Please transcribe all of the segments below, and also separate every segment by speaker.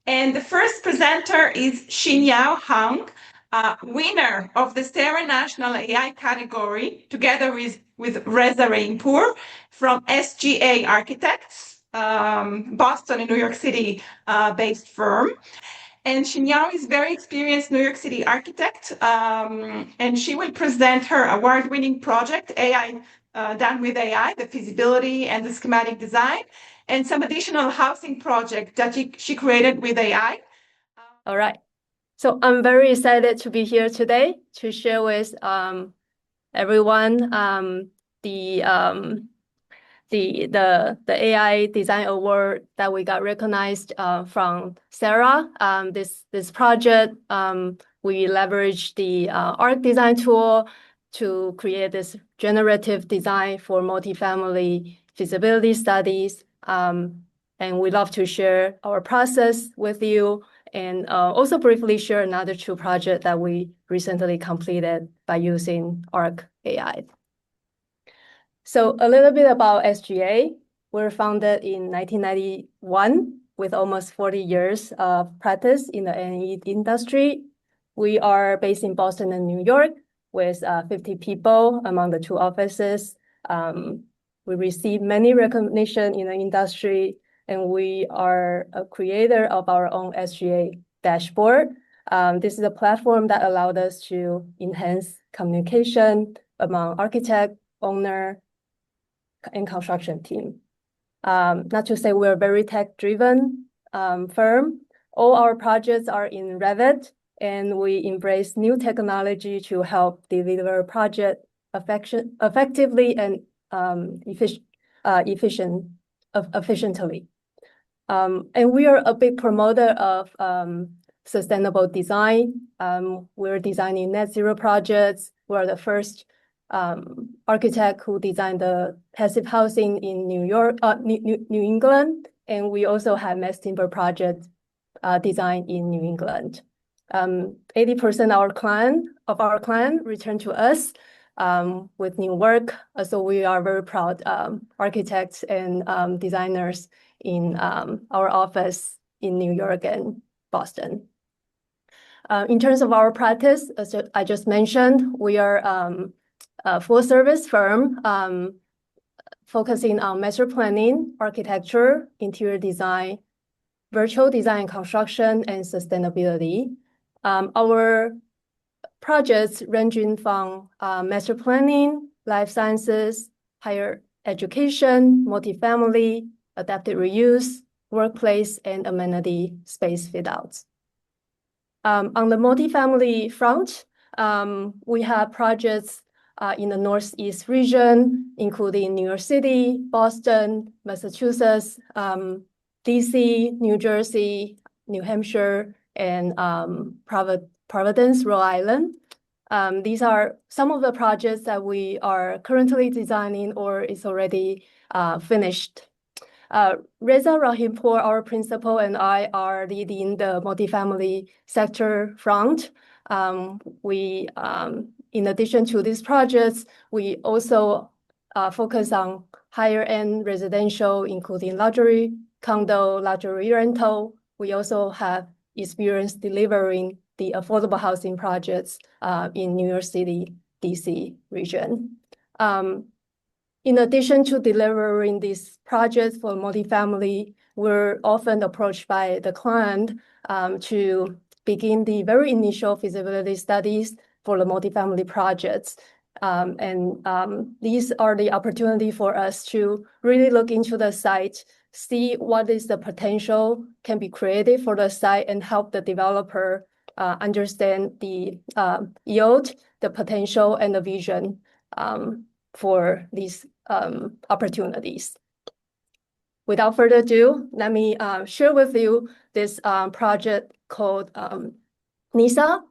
Speaker 1: And the first presenter is Shin-Yau Huang, winner of the SARA National AI category, together with Reza Rainpour from SGA Architects, Boston and New York City based firm. And Shin-Yau is very experienced New York City architect, and she will present her award-winning project, AI Done with AI, the feasibility and the schematic design, and some additional housing project that she created with AI.
Speaker 2: All right. So I'm very excited to be here today to share with everyone the AI Design Award that we got recognized from SARA. This project, we leveraged the ArkDesign tool to create this generative design for multifamily feasibility studies. And we love to share our process with you and also briefly share another 2 projects that we recently completed by using ArkAI. So a little bit about SGA. We're founded in 1991 with almost 40 years of practice in the A&E industry. We are based in Boston and New York with 50 people among the 2 offices. We receive many recognition in the industry, and we are a creator of our own SGA dashboard. This is a platform that allowed us to enhance communication among architect, owner, and construction team. Not to say we're a very tech-driven firm. All our projects are in Revit, and we embrace new technology to help deliver project effectively and efficiently. And we are a big promoter of sustainable design. We're designing net zero projects. We're the first architect who designed the passive housing in New England, and we also have mass timber project designed in New England. 80% of our client return to us with new work. So we are very proud architects and designers in our office in New York and Boston. In terms of our practice, as I just mentioned, we are a full-service firm focusing on master planning, architecture, interior design, virtual design and construction, and sustainability. Our projects ranging from master planning, life sciences, higher education, multifamily, adaptive reuse, workplace, and amenity space fit-outs. On the multifamily front, we have projects in the Northeast region, including New York City, Boston, Massachusetts, DC, New Jersey, New Hampshire, and Providence, Rhode Island. These are some of the projects that we are currently designing or is already finished. Reza Rahimpour, our principal, and I are leading the multifamily sector front. In addition to these projects, we also focus on higher-end residential, including luxury condo, luxury rental. We also have experience delivering the affordable housing projects in New York City, DC region. In addition to delivering these projects for multifamily, we're often approached by the client to begin the very initial feasibility studies for the multifamily projects. These are the opportunity for us to really look into the site, see what is the potential can be created for the site, and help the developer understand the yield, the potential, and the vision for these opportunities. Without further ado, let me share with you this project called Nysa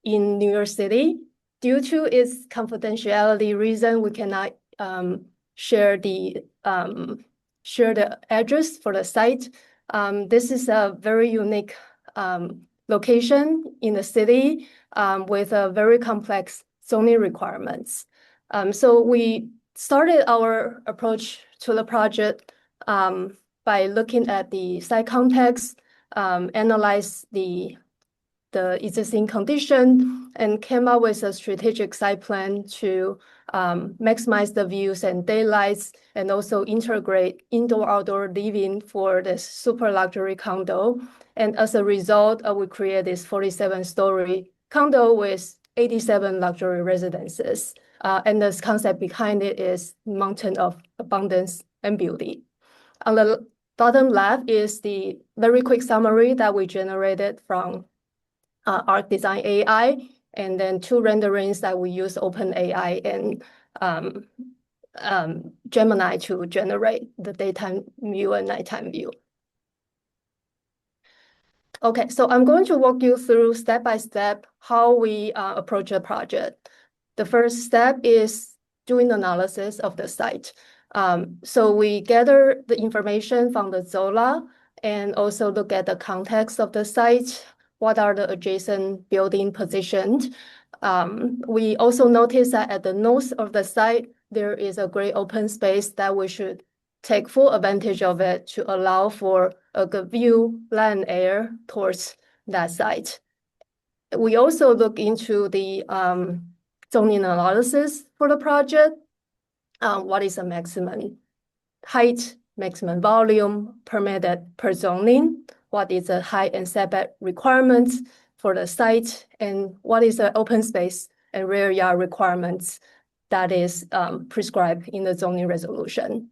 Speaker 2: in New York City. Due to its confidentiality reason, we cannot share the address for the site. This is a very unique location in the city with a very complex zoning requirements. So we started our approach to the project by looking at the site context, analyze the existing condition, and came up with a strategic site plan to maximize the views and daylights, and also integrate indoor-outdoor living for this super luxury condo. And as a result, we create this 47-story condo with 87 luxury residences. And the concept behind it is mountain of abundance and beauty. On the bottom left is the very quick summary that we generated from ArkDesign.AI, and then 2 renderings that we use OpenAI and Gemini to generate the daytime view and nighttime view. Okay, so I'm going to walk you through step by step how we approach a project. The first step is doing analysis of the site. So we gather the information from the Zola and also look at the context of the site. What are the adjacent building positioned? We also notice that at the north of the site, there is a great open space that we should take full advantage of it to allow for a good view, light and air towards that site. We also look into the zoning analysis for the project. What is the maximum height, maximum volume permitted per zoning? What is the height and setback requirements for the site? And what is the open space and rear yard requirements that is prescribed in the zoning resolution?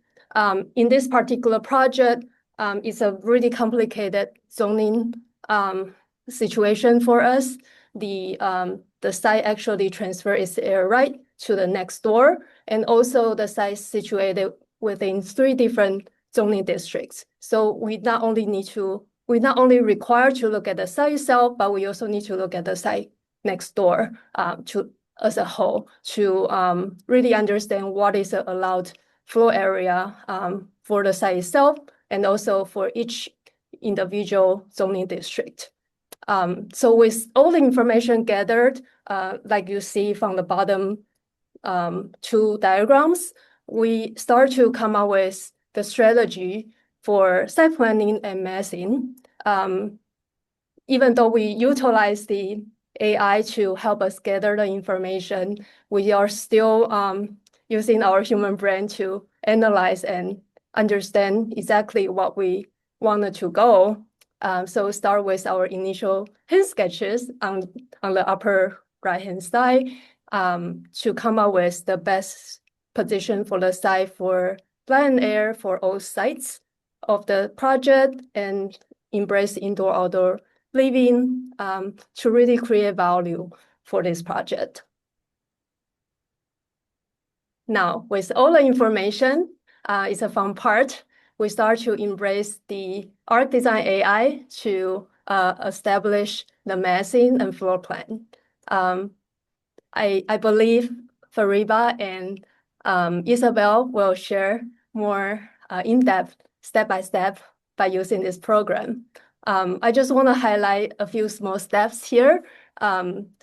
Speaker 2: In this particular project, it's a really complicated zoning situation for us. The site actually transfers its air right to the next door, and also the site is situated within 3 different zoning districts. So we not only require to look at the site itself, but we also need to look at the site next door as a whole to really understand what is the allowed floor area for the site itself, and also for each individual zoning district. So with all the information gathered, like you see from the bottom 2 diagrams, we start to come up with the strategy for site planning and massing. Even though we utilize the AI to help us gather the information, we are still using our human brain to analyze and understand exactly what we wanted to go. So start with our initial hand sketches on the upper right-hand side to come up with the best position for the site for light and air for all sites of the project, and embrace indoor-outdoor living to really create value for this project. Now, with all the information, it's a fun part. We start to embrace the ArkDesignAI to establish the massing and floor plan. I believe Fariba and Isabel will share more in-depth, step-by-step by using this program. I just want to highlight a few small steps here.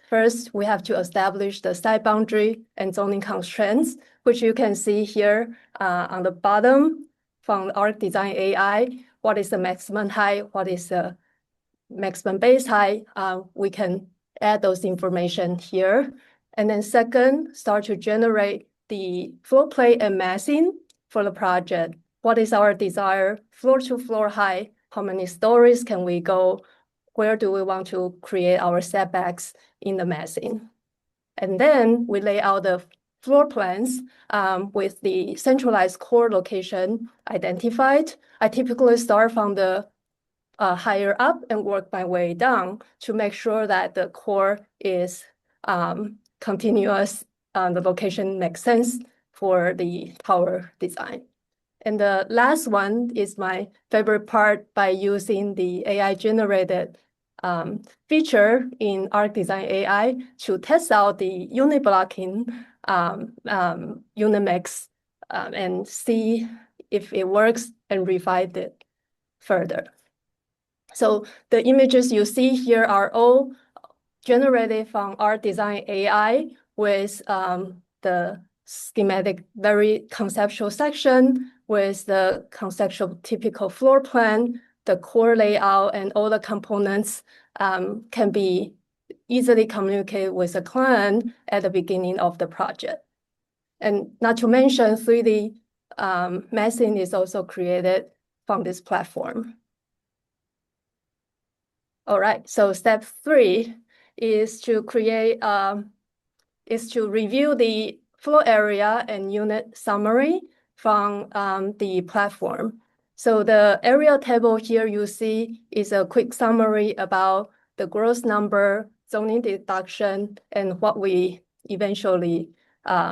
Speaker 2: First, we have to establish the site boundary and zoning constraints, which you can see here on the bottom from ArkDesignAI. What is the maximum height? What is the maximum base height? We can add those information here. And then second, start to generate the floor plate and massing for the project. What is our desired floor-to-floor height? How many stories can we go? Where do we want to create our setbacks in the massing? And then we lay out the floor plans with the centralized core location identified. I typically start from the higher up and work my way down to make sure that the core is continuous. The location makes sense for the tower design. And the last one is my favorite part, by using the AI-generated feature in ArkDesignAI to test out the unit blocking unit mix and see if it works and refine it further. So the images you see here are all generated from ArkDesignAI with the schematic, very conceptual section with the conceptual typical floor plan, the core layout, and all the components can be easily communicated with the client at the beginning of the project. And not to mention 3D massing is also created from this platform. All right, so step 3 is to review the floor area and unit summary from the platform. So the area table here you see is a quick summary about the gross number, zoning deduction, and what we eventually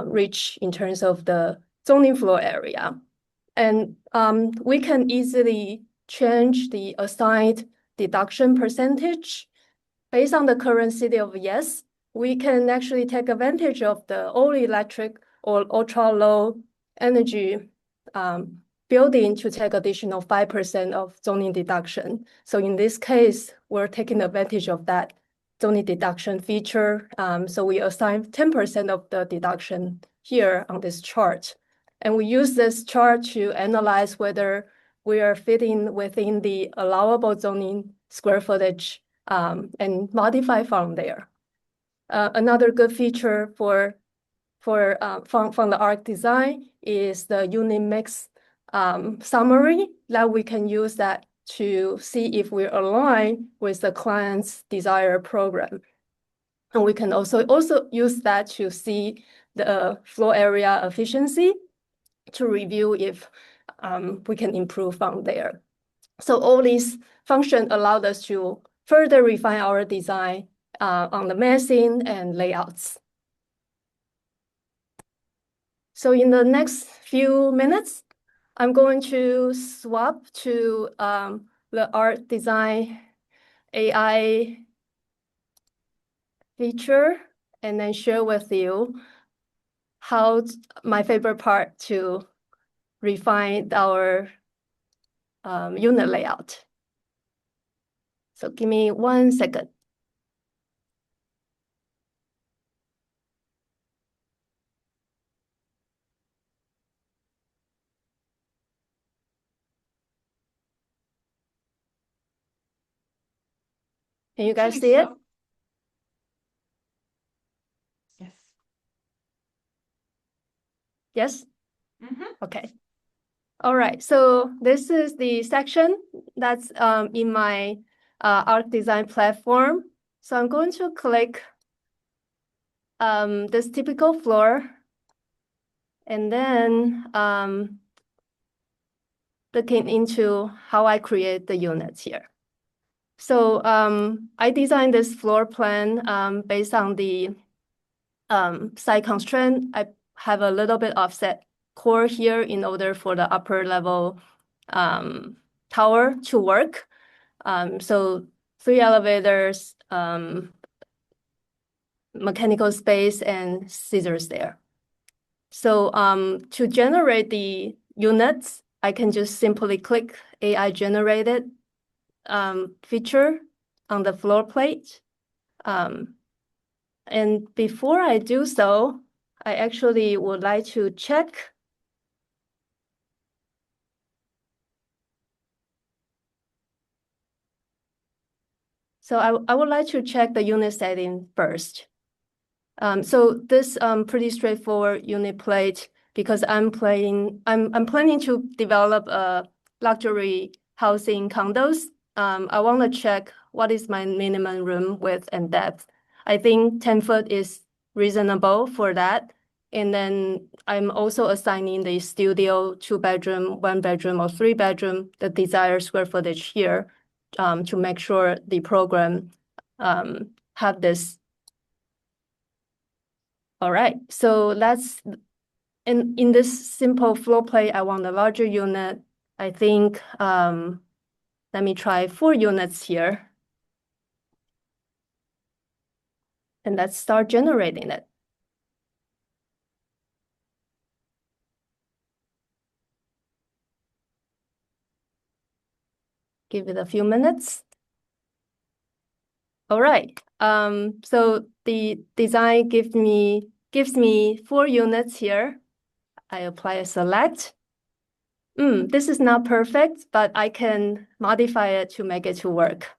Speaker 2: reach in terms of the zoning floor area. And we can easily change the assigned deduction percentage based on the current city of yes. We can actually take advantage of the all electric or ultra low energy building to take additional 5% of zoning deduction. So in this case, we're taking advantage of that zoning deduction feature. So we assign 10% of the deduction here on this chart. And we use this chart to analyze whether we are fitting within the allowable zoning square footage and modify from there. Another good feature from the ArkDesign is the unit mix summary that we can use that to see if we're aligned with the client's desired program. And we can also use that to see the floor area efficiency to review if we can improve from there. So all these functions allowed us to further refine our design on the massing and layouts. So in the next few minutes, I'm going to swap to the ArkDesignAI feature and then share with you how my favorite part to refine our unit layout. So give me 1 second. Can you guys see it?
Speaker 1: Yes.
Speaker 2: Yes?
Speaker 1: Mm-hmm.
Speaker 2: Okay. All right. So this is the section that's in my ArkDesign platform. So I'm going to click this typical floor and then looking into how I create the units here. So I designed this floor plan based on the site constraint. I have a little bit offset core here in order for the upper level tower to work. So 3 elevators, mechanical space, and scissors there. So to generate the units, I can just simply click AI generated feature on the floor plate. And before I do so, I actually would like to check. So I would like to check the unit setting first. So this pretty straightforward unit plate because I'm planning to develop a luxury housing condos. I want to check what is my minimum room width and depth. I think 10 foot is reasonable for that. And then I'm also assigning the studio 2-bedroom, 1-bedroom, or 3-bedroom, the desired square footage here to make sure the program have this. All right, so that's in this simple floor plate, I want a larger unit. I think, let me try 4 units here. And let's start generating it. Give it a few minutes. All right, so the design gives me 4 units here. I apply a select. This is not perfect, but I can modify it to make it to work.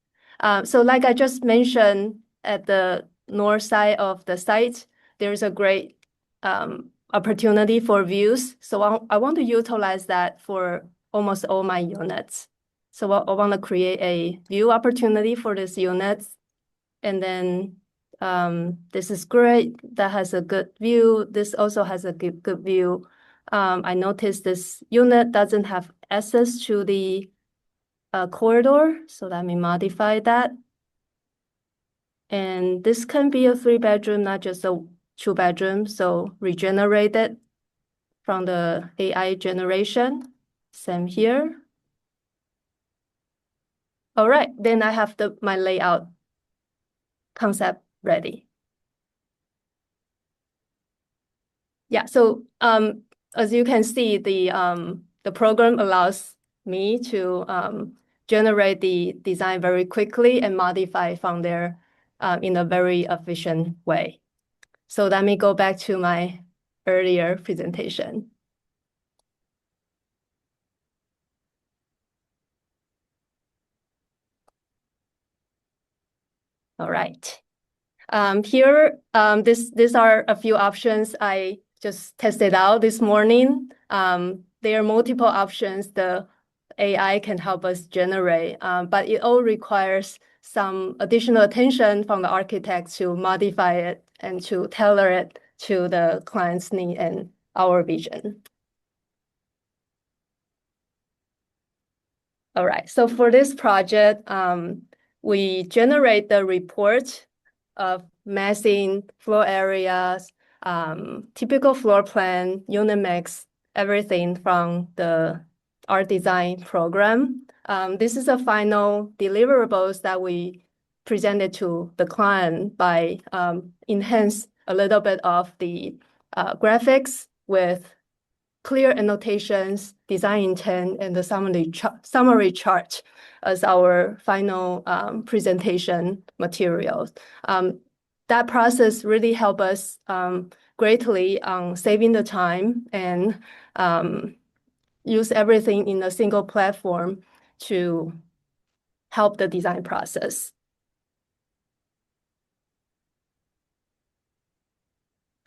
Speaker 2: So like I just mentioned, at the north side of the site, there's a great opportunity for views. So I want to utilize that for almost all my units. So I want to create a view opportunity for these units. And then this is great. That has a good view. This also has a good view. I noticed this unit doesn't have access to the corridor, so let me modify that. And this can be a 3-bedroom, not just a 2-bedroom, so regenerate it from the AI generation. Same here. All right, then I have my layout concept ready. Yeah, so as you can see, the program allows me to generate the design very quickly and modify from there in a very efficient way. So let me go back to my earlier presentation. All right. Here, these are a few options I just tested out this morning. There are multiple options the AI can help us generate, but it all requires some additional attention from the architect to modify it and to tailor it to the client's need and our vision. All right, so for this project, we generate the report of massing, floor areas, typical floor plan, unit mix, everything from the ArkDesign program. This is a final deliverables that we presented to the client by enhance a little bit of the graphics with clear annotations, design intent, and the summary chart as our final presentation materials. That process really helped us greatly on saving the time and use everything in a single platform to help the design process.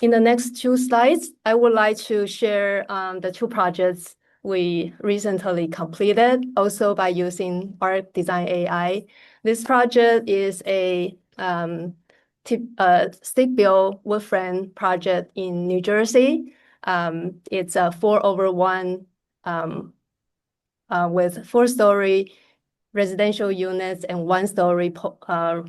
Speaker 2: In the next 2 slides, I would like to share the 2 projects we recently completed, also by using ArkDesignAI. This project is a stick-built wood frame project in New Jersey. It's a 4/1 with 4-story residential units and 1-story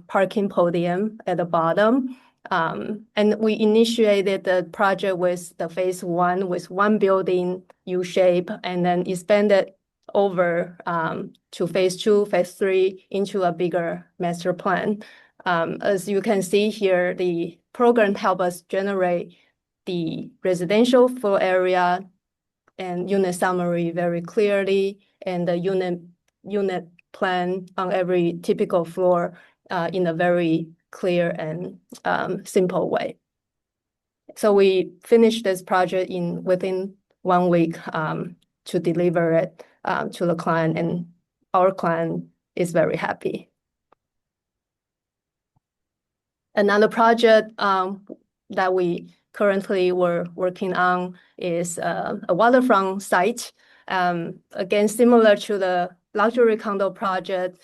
Speaker 2: parking podium at the bottom. And we initiated the project with the phase 1 with 1 building U-shape and then expanded over to phase 2, phase 3 into a bigger master plan. As you can see here, the program helped us generate the residential floor area and unit summary very clearly, and the unit plan on every typical floor in a very clear and simple way. So we finished this project within 1 week to deliver it to the client, and our client is very happy. Another project that we currently were working on is a waterfront site. Again, similar to the luxury condo project,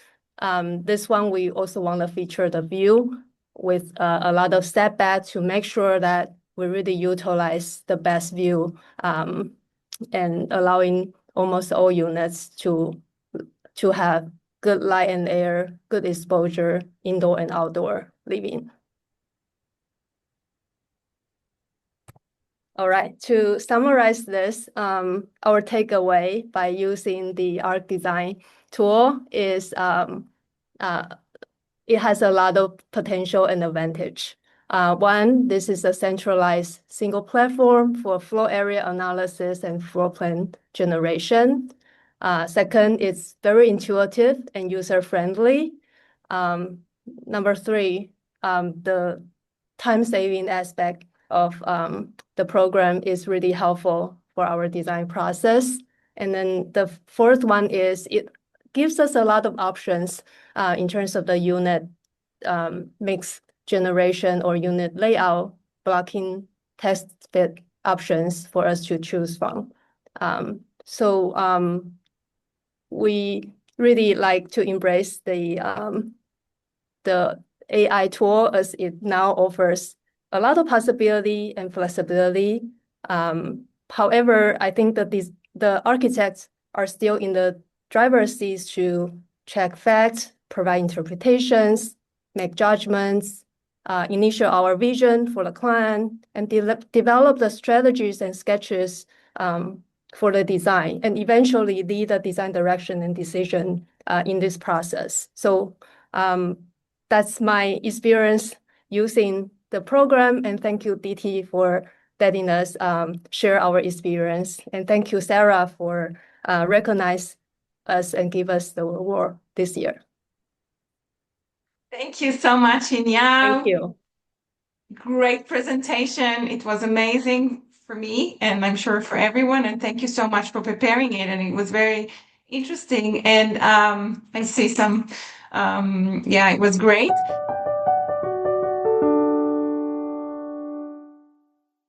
Speaker 2: this one we also want to feature the view with a lot of setback to make sure that we really utilize the best view and allowing almost all units to have good light and air, good exposure, indoor and outdoor living. All right, to summarize this, our takeaway by using the ArkDesign tool is it has a lot of potential and advantage. One, this is a centralized single platform for floor area analysis and floor plan generation. Second, it's very intuitive and user-friendly. Number 3, the time-saving aspect of the program is really helpful for our design process. And then the fourth one is it gives us a lot of options in terms of the unit mix generation or unit layout, blocking test fit options for us to choose from. We really like to embrace the AI tool as it now offers a lot of possibility and flexibility. However, I think that the architects are still in the driver's seats to check facts, provide interpretations, make judgments, initiate our vision for the client, and develop the strategies and sketches for the design, and eventually lead the design direction and decision in this process. So that's my experience using the program, and thank you, DT, for letting us share our experience. And thank you, SARA, for recognize us and give us the award this year.
Speaker 1: Thank you so much, Shin-Yau.
Speaker 2: Thank you.
Speaker 1: Great presentation. It was amazing for me, and I'm sure for everyone. And thank you so much for preparing it. And it was very interesting. And I see some, yeah, it was great.